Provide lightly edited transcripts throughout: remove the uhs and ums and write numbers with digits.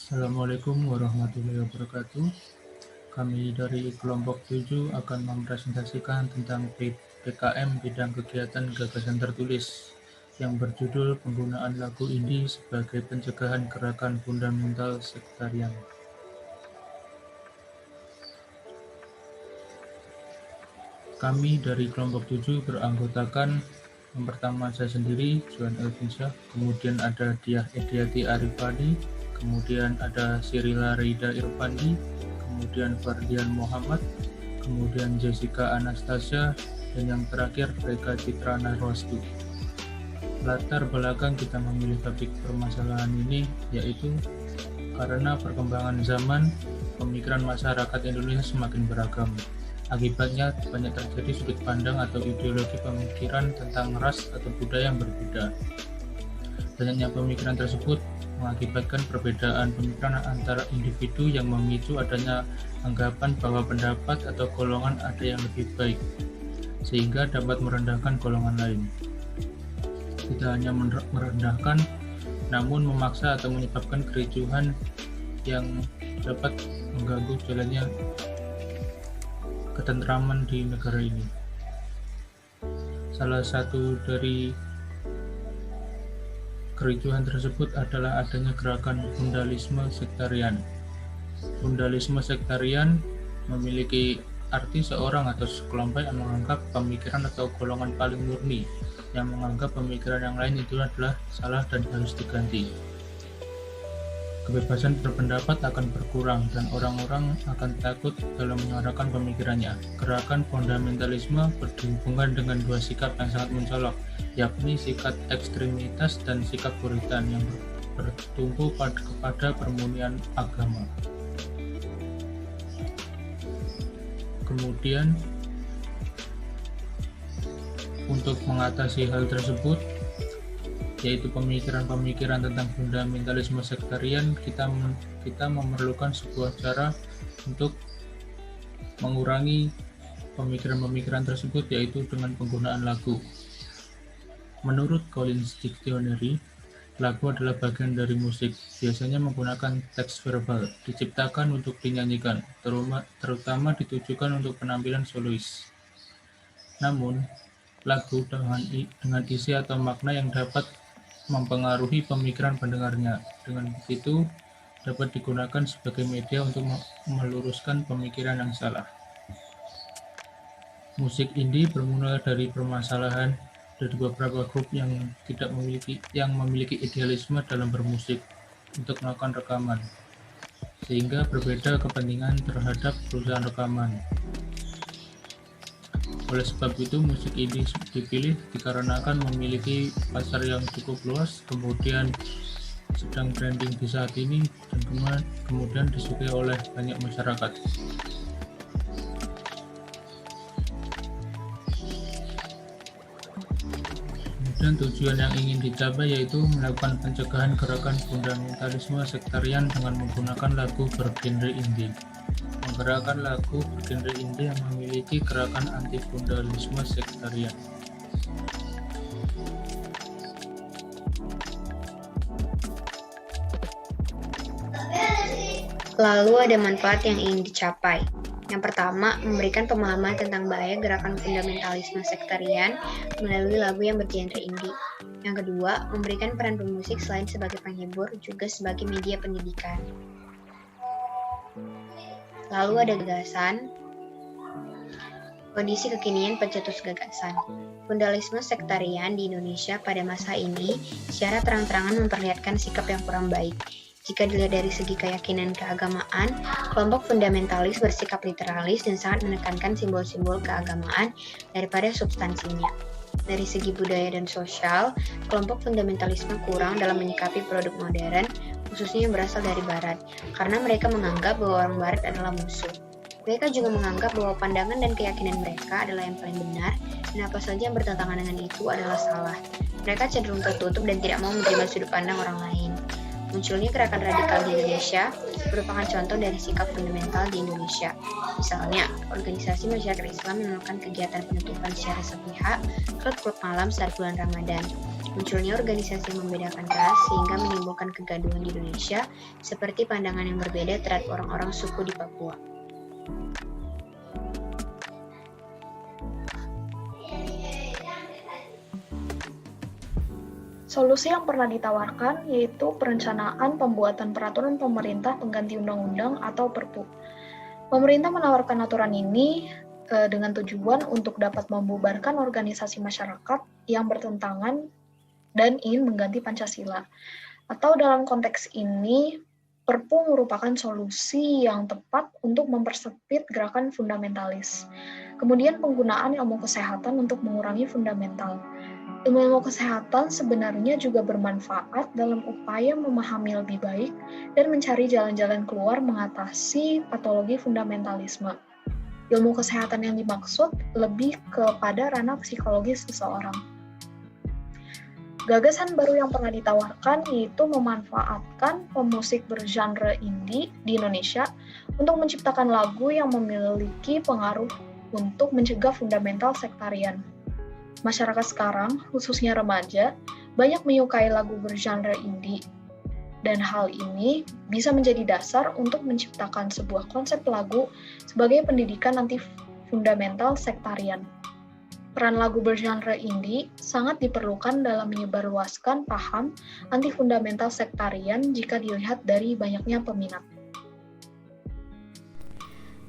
Assalamualaikum warahmatullahi wabarakatuh. Kami dari kelompok 7 akan mempresentasikan tentang PKM bidang kegiatan gagasan tertulis yang berjudul penggunaan lagu indie sebagai pencegahan gerakan fundamental sektarian. Kami dari kelompok 7 beranggotakan yang pertama saya sendiri, Juan Elvinsyah, kemudian ada Diah Ediati Arifani, kemudian ada Sirila Reida Irfandi, kemudian Fardian Muhammad, kemudian Jessica Anastasia, dan yang terakhir Reka Citra Narwastu. Latar belakang kita memilih topik permasalahan ini yaitu karena perkembangan zaman, pemikiran masyarakat Indonesia semakin beragam. Akibatnya banyak terjadi sudut pandang atau ideologi pemikiran tentang ras atau budaya yang berbeda. Banyaknya pemikiran tersebut mengakibatkan perbedaan pemikiran antara individu yang memicu adanya anggapan bahwa pendapat atau golongan ada yang lebih baik, sehingga dapat merendahkan golongan lain. Tidak hanya merendahkan, namun memaksa atau menyebabkan kericuhan yang dapat mengganggu jalannya ketentraman di negara ini. Salah satu dari kericuhan tersebut adalah adanya gerakan fundalisme sektarian. Fundalisme sektarian memiliki arti seorang atau sekelompok yang menganggap pemikiran atau golongan paling murni, yang menganggap pemikiran yang lain itu adalah salah dan harus diganti. Kebebasan berpendapat akan berkurang dan orang-orang akan takut dalam menyuarakan pemikirannya. Gerakan fundamentalisme berhubungan dengan dua sikap yang sangat mencolok, yakni sikap ekstremitas dan sikap puritan yang bertumpu kepada permurnian agama. Kemudian, untuk mengatasi hal tersebut, yaitu pemikiran-pemikiran tentang fundamentalisme sektarian, kita memerlukan sebuah cara untuk mengurangi pemikiran-pemikiran tersebut, yaitu dengan penggunaan lagu. Menurut Collins Dictionary, lagu adalah bagian dari musik, biasanya menggunakan teks verbal, diciptakan untuk dinyanyikan, terutama ditujukan untuk penampilan solois. Namun, lagu dengan isi atau makna yang dapat mempengaruhi pemikiran pendengarnya. Dengan begitu, dapat digunakan sebagai media untuk meluruskan pemikiran yang salah. Musik indie bermula dari permasalahan dari beberapa grup yang memiliki idealisme dalam bermusik untuk melakukan rekaman, sehingga berbeda kepentingan terhadap perusahaan rekaman. Oleh sebab itu, musik indie dipilih dikarenakan memiliki pasar yang cukup luas, kemudian sedang trending di saat ini, dan kemudian disukai oleh banyak masyarakat. Kemudian tujuan yang ingin dicapai yaitu melakukan pencegahan gerakan fundamentalisme sektarian dengan menggunakan lagu bergenre indie. Menggerakkan lagu bergenre indie yang memiliki gerakan anti-fundalisme sektarian. Lalu ada manfaat yang ingin dicapai. Yang pertama, memberikan pemahaman tentang bahaya gerakan fundamentalisme sektarian melalui lagu yang bergenre indie. Yang kedua, memberikan peran pemusik selain sebagai penghibur, juga sebagai media pendidikan. Lalu ada gagasan, kondisi kekinian pencetus gagasan. Fundalisme sektarian di Indonesia pada masa ini secara terang-terangan memperlihatkan sikap yang kurang baik. Jika dilihat dari segi keyakinan keagamaan, kelompok fundamentalis bersikap literalis dan sangat menekankan simbol-simbol keagamaan daripada substansinya. Dari segi budaya dan sosial, kelompok fundamentalisme kurang dalam menyikapi produk modern, khususnya yang berasal dari Barat, karena mereka menganggap bahwa orang Barat adalah musuh. Mereka juga menganggap bahwa pandangan dan keyakinan mereka adalah yang paling benar, dan apa saja yang bertentangan dengan itu adalah salah. Mereka cenderung tertutup dan tidak mau menerima sudut pandang orang lain. Munculnya gerakan radikal di Indonesia merupakan contoh dari sikap fundamental di Indonesia. Misalnya, organisasi masyarakat Islam melakukan kegiatan penutupan secara sepihak klub-klub malam saat bulan Ramadan. Munculnya organisasi yang membedakan ras sehingga menimbulkan kegaduhan di Indonesia, seperti pandangan yang berbeda terhadap orang-orang suku di Papua. Solusi yang pernah ditawarkan yaitu perencanaan pembuatan peraturan pemerintah pengganti undang-undang atau Perpu. Pemerintah menawarkan aturan ini dengan tujuan untuk dapat membubarkan organisasi masyarakat yang bertentangan dan ingin mengganti Pancasila. Atau dalam konteks ini, Perpu merupakan solusi yang tepat untuk mempersempit gerakan fundamentalis. Kemudian penggunaan ilmu kesehatan untuk mengurangi fundamental. Ilmu kesehatan sebenarnya juga bermanfaat dalam upaya memahami lebih baik dan mencari jalan-jalan keluar mengatasi patologi fundamentalisme. Ilmu kesehatan yang dimaksud lebih kepada ranah psikologis seseorang. Gagasan baru yang pernah ditawarkan yaitu memanfaatkan pemusik bergenre indie di Indonesia untuk menciptakan lagu yang memiliki pengaruh untuk mencegah fundamental sektarian. Masyarakat sekarang, khususnya remaja, banyak menyukai lagu bergenre indie, dan hal ini bisa menjadi dasar untuk menciptakan sebuah konsep lagu sebagai pendidikan anti-fundamental sektarian. Peran lagu bergenre indie sangat diperlukan dalam menyebarluaskan paham anti-fundamental sektarian jika dilihat dari banyaknya peminat.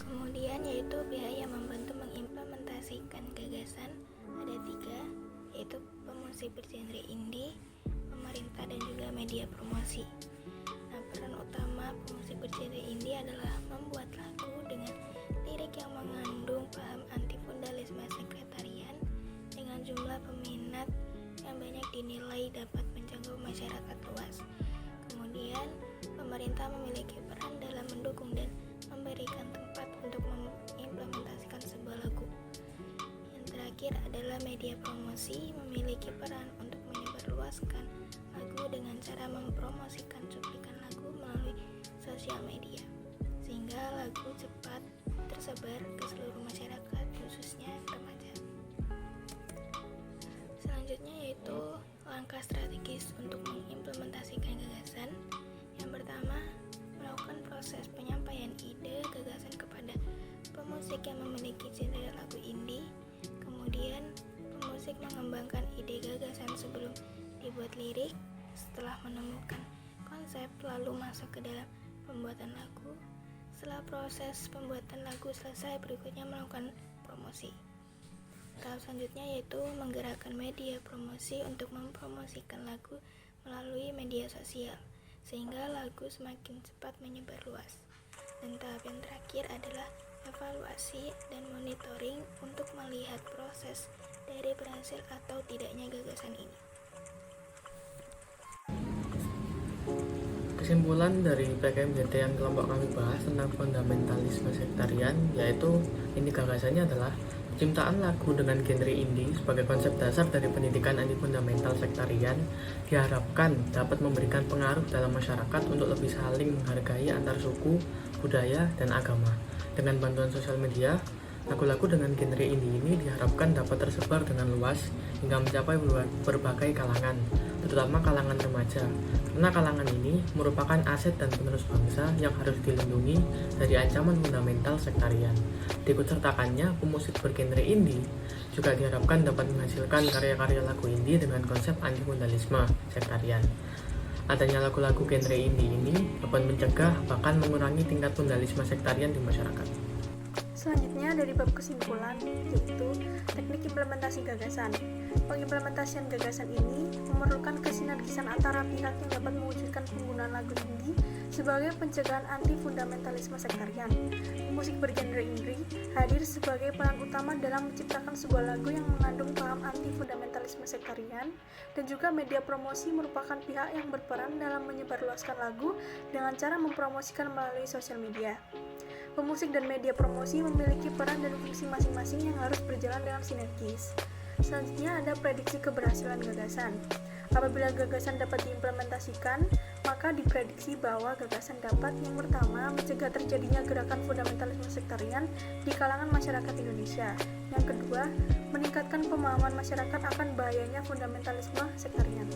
Kemudian yaitu pihak yang membantu mengimplementasikan gagasan ada 3, yaitu pemusik bergenre indie, pemerintah, dan juga media promosi. Nah, peran utama pemusik bergenre indie adalah membuat lagu dengan lirik yang mengandung paham anti-fundalisme sekretarian dengan jumlah peminat yang banyak dinilai dapat menjangkau masyarakat luas. Kemudian, pemerintah memiliki peran dalam mendukung dan memberikan tempat untuk mengimplementasikan sebuah lagu. Terakhir adalah media promosi memiliki peran untuk menyebarluaskan lagu dengan cara mempromosikan cuplikan lagu melalui sosial media, sehingga lagu cepat tersebar ke seluruh masyarakat, khususnya remaja. Selanjutnya yaitu langkah strategis untuk mengimplementasikan gagasan. Yang pertama, melakukan proses penyampaian ide gagasan kepada pemusik yang memiliki genre lagu indie. Kemudian, pemusik mengembangkan ide gagasan sebelum dibuat lirik. Setelah menemukan konsep, lalu masuk ke dalam pembuatan lagu. Setelah proses pembuatan lagu selesai, berikutnya melakukan promosi. Tahap selanjutnya yaitu menggerakkan media promosi untuk mempromosikan lagu melalui media sosial, sehingga lagu semakin cepat menyebar luas. Dan tahap yang terakhir adalah evaluasi dan monitoring untuk melihat proses dari berhasil atau tidaknya gagasan ini. Kesimpulan dari PKMJT yang kelompok kami bahas tentang fundamentalisme sektarian, yaitu ini gagasannya adalah penciptaan lagu dengan genre indie sebagai konsep dasar dari pendidikan anti-fundamental sektarian diharapkan dapat memberikan pengaruh dalam masyarakat untuk lebih saling menghargai antar suku, budaya, dan agama. Dengan bantuan sosial media, lagu-lagu dengan genre indie ini diharapkan dapat tersebar dengan luas hingga mencapai berbagai kalangan, terutama kalangan remaja. Karena kalangan ini merupakan aset dan penerus bangsa yang harus dilindungi dari ancaman fundamental sektarian. Diikutsertakannya pemusik bergenre indie juga diharapkan dapat menghasilkan karya-karya lagu indie dengan konsep anti-fundalisme sektarian. Adanya lagu-lagu genre indie ini dapat mencegah bahkan mengurangi tingkat fundalisme sektarian di masyarakat. Selanjutnya dari bab kesimpulan, yaitu teknik implementasi gagasan. Pengimplementasian gagasan ini memerlukan kesinergisan antara pihak yang dapat mewujudkan penggunaan lagu indie sebagai pencegahan anti-fundamentalisme sektarian. Musik bergenre indie hadir sebagai peran utama dalam menciptakan sebuah lagu yang mengandung paham anti-fundamentalisme sektarian, dan juga media promosi merupakan pihak yang berperan dalam menyebarluaskan lagu dengan cara mempromosikan melalui sosial media. Pemusik dan media promosi memiliki peran dan fungsi masing-masing yang harus berjalan dengan sinergis. Selanjutnya ada prediksi keberhasilan gagasan. Apabila gagasan dapat diimplementasikan, Maka diprediksi bahwa gagasan dapat yang pertama mencegah terjadinya gerakan fundamentalisme sektarian di kalangan masyarakat Indonesia. Yang kedua, meningkatkan pemahaman masyarakat akan bahayanya fundamentalisme sektarian.